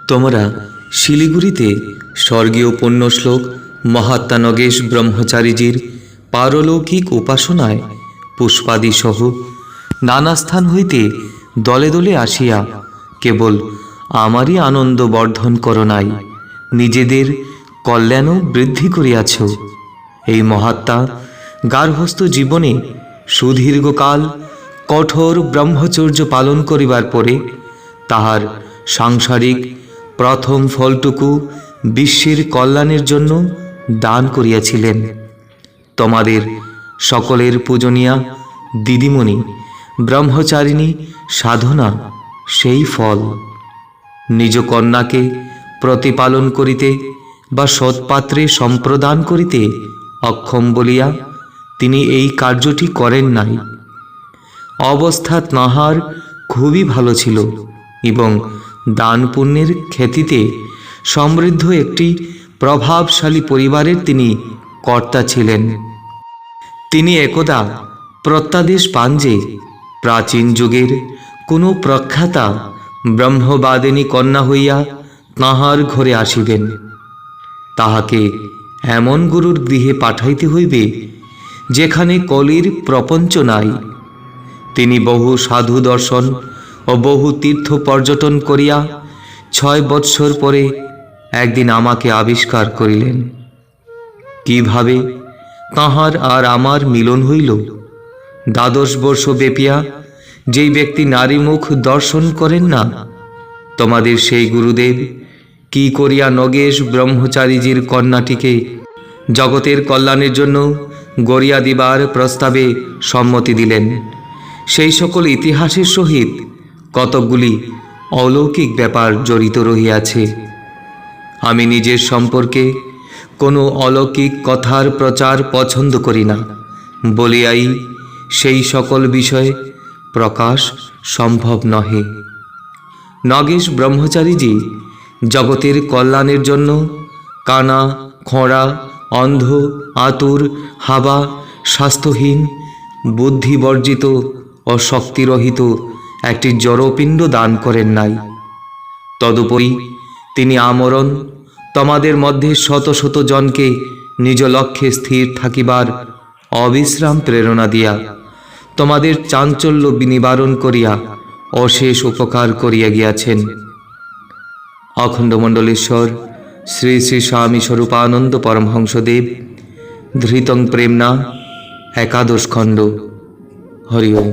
তোমরা শিলিগুড়িতে স্বর্গীয় পুণ্যশ্লোক মহাত্মা নগেশ ব্রহ্মচারীজির পারলৌকিক উপাসনায় পুষ্পাদি সহ নানা স্থান হইতে দলে দলে আসিয়া কেবল আমারই আনন্দ বর্ধন করো নাই, নিজেদের কল্যাণও বৃদ্ধি করিয়াছ। এই মহাত্মা গার্হস্থ জীবনে সুদীর্ঘকাল কঠোর ব্রহ্মচর্য পালন করিবার পরে তাহার সাংসারিক প্রথম ফলটুকু বিশ্বের কল্যাণের জন্য দান করিয়াছিলেন। তোমাদের সকলের পূজনীয়া দিদিমণি ব্রহ্মচারিণী সাধনা সেই ফল। নিজ কন্যাকে প্রতিপালন করিতে বা সৎপাত্রে সম্প্রদান করিতে অক্ষম বলিয়া তিনি এই কার্যটি করেন নাই। অবস্থা তাঁহার খুবই ভালো ছিল এবং দান পুণ্যের খ্যাতিতে সমৃদ্ধ একটি প্রভাবশালী পরিবারের তিনি কর্তা ছিলেন। তিনি একদা প্রত্যাদেশ পান যে প্রাচীন যুগের কোনো প্রখ্যাতা ব্রহ্মবাদিনী কন্যা হইয়া তাঁহার ঘরে আসিবেন। তাহাকে এমন গুরুর গৃহে পাঠাইতে হইবে যেখানে কলির প্রপঞ্চ নাই। তিনি বহু সাধু দর্শন ও বহু তীর্থ পর্যটন করিয়া 6 বৎসর পরে একদিন আমাকে আবিষ্কার করিলেন। কিভাবে তাহার আর আমার মিলন হইল? 12 বর্ষ ব্যাপিয়া যেই ব্যক্তি নারী মুখ দর্শন করেন না, তোমাদের সেই গুরুদেব কি করিয়া নগেশ ব্রহ্মচারীজির কন্যাটিকে জগতের কল্যাণের জন্য গড়িয়া দিবার প্রস্তাবে সম্মতি দিলেন? সেই সকল ইতিহাসের সহিত কতকগুলি অলৌকিক ব্যাপার জড়িত রহিয়াছে। আমি নিজের সম্পর্কে কোনো অলৌকিক কথার প্রচার পছন্দ করি না বলিয়াই সেই সকল বিষয়ে প্রকাশ সম্ভব নহে। নগেশ ব্রহ্মচারীজি জগতের কল্যাণের জন্য কানা, খোঁড়া, অন্ধ, আতুর, হাবা, স্বাস্থ্যহীন, বুদ্ধিবর্জিত ও শক্তিরহিত একটি জড়পিণ্ড দান করেন নাই। তদুপরি তিনি আমরণ তোমাদের মধ্যে শত শত জনকে নিজ লক্ষ্যে স্থির থাকিবার অবিশ্রাম প্রেরণা দিয়া তোমাদের চাঞ্চল্য বিনিবারণ করিয়া অশেষ উপকার করিয়া গিয়াছেন। অখণ্ডমণ্ডলেশ্বর শ্রী শ্রী স্বামী স্বরূপানন্দ পরমহংসদেব ধৃতং প্রেমনা 11 খণ্ড। হরি ওম।